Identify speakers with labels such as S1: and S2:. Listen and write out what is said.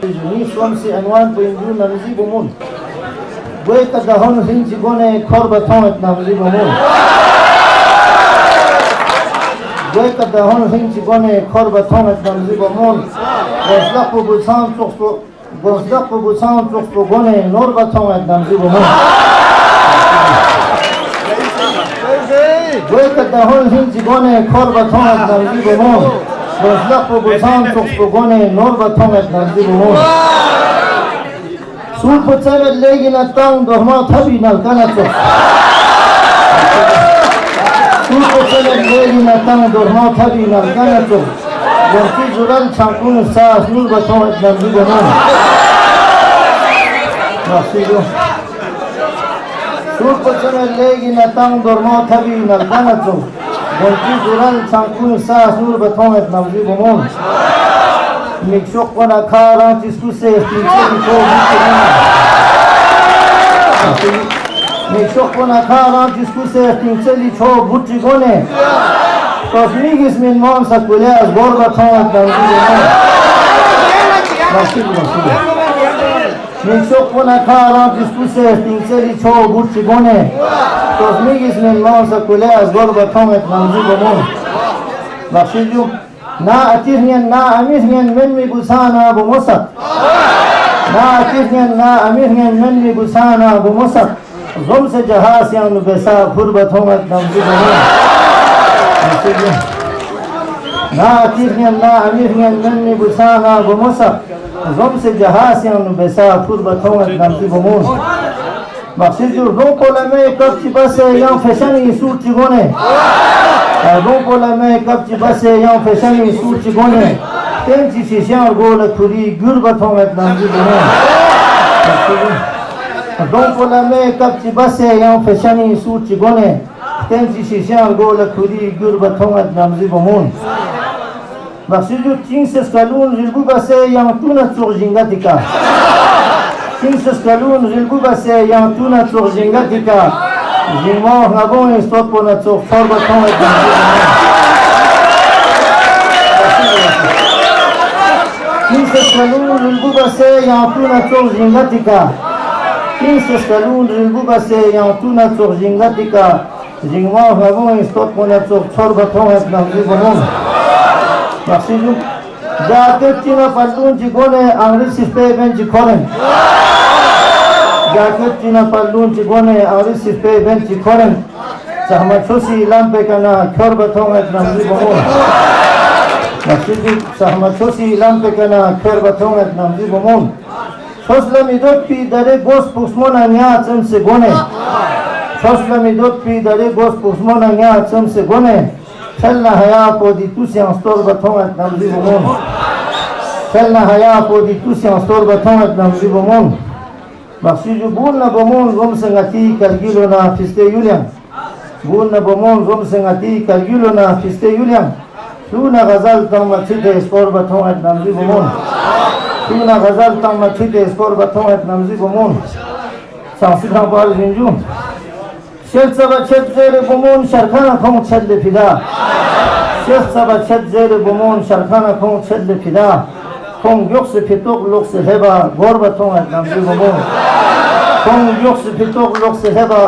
S1: Ni somsi anwan po indu namzi bumun. Gue kadahon hinji gone korba thomet namzi bumun. Gue kadahon hinji gone korba thomet namzi bumun. Gozdak po busan çoktu gone norba thomet namzi bumun. Gue kadahon hinji gone korba thomet namzi bumun. Gozdak po busan çoktu gone norba thomet namzi bumun. Sul putsamet legina tang dohma thabi nalkana chok. Sul putsamet legina tang dohma thabi nalkana chok. Gorki jural chankun sa nur bathomet namzi bumun. Nasiyo. Sul putsamet legina tang dohma thabi nalkana chok. Gorki jural chankun sa nur bathomet namzi bumun. Mikshok kona kharan diskuse tincheli ko Mikshok kona kharan diskuse tincheli ko butti gone Tosmigis min mon sakule az borba thomat namzi Mikshok kona kharan diskuse tincheli ko butti gone Tosmigis min mon sakule az borba thomat namzi bumun Bakşicu Na atirhen na amirhen men mi busana bu musat. Na atirhen na amirhen men mi busana bu musat. Zom se jahasyan besa furbat homat namzi bumun. Na atirhen na amirhen men mi busana bu musat. Zom se jahasyan besa furbat homat namzi bumun. Bakşicu rokolame kapçı base yan feşani surti gone. Rompolame kapçı base yan feşani surti gone. Tenci şişyan gole kuri gürba thomet namzi bumun. Rompolame kapçı base yan feşani surti gone. Tenci şişyan gole kuri gürba thomet namzi bumun. Bakşicu tinses kalun rilbu base yan tuna çorjingatika. Tinses kalun rilbu base yan tuna çorjingatika. Jimmo ngabon stop pona chok forba thomet namzi bumun. Tinses kalun rilbu base yan tuna çorjingatika. Tinses kalun rilbu base yan tuna çorjingatika. Jimmo ngabon stop pona chok forba thomet namzi bumun. Bakşicu jaket china pallun chigone angri sispe ben chikoren. Jaket china pallun chigone angri sispe ben chikoren. Sahmachosi lampe kana korba thomet namzi bumun. Bakşicu sahmachosi lampe kana korba thomet namzi bumun. Soslam idot pi dare gos pusmona nya chamse gone. Soslam idot pi dare gos pusmona nya chamse gone. Chelna haya po di tusiyan storba thomet namzi bumun. Chelna haya po di tusiyan storba thomet namzi bumun. Bakşicu bunna bumun romsengati kalgilona fiste yulyan. Bunna bumun romsengati kalgilona fiste yulyan. Tuna gazal tamma chite storba thomet namzi bumun. Tuna gazal tamma chite storba thomet namzi bumun. Sansidan bar zinju. Sheikh Saba Chet Zere Bumun Sharkhana Khong Chedle Fida. Sheikh Saba Chet Zere Bumun Sharkhana Khong Chedle Fida. Khong yokse pitok lokse heba gorba thomet namzi bumun. Khong yokse pitok lokse heba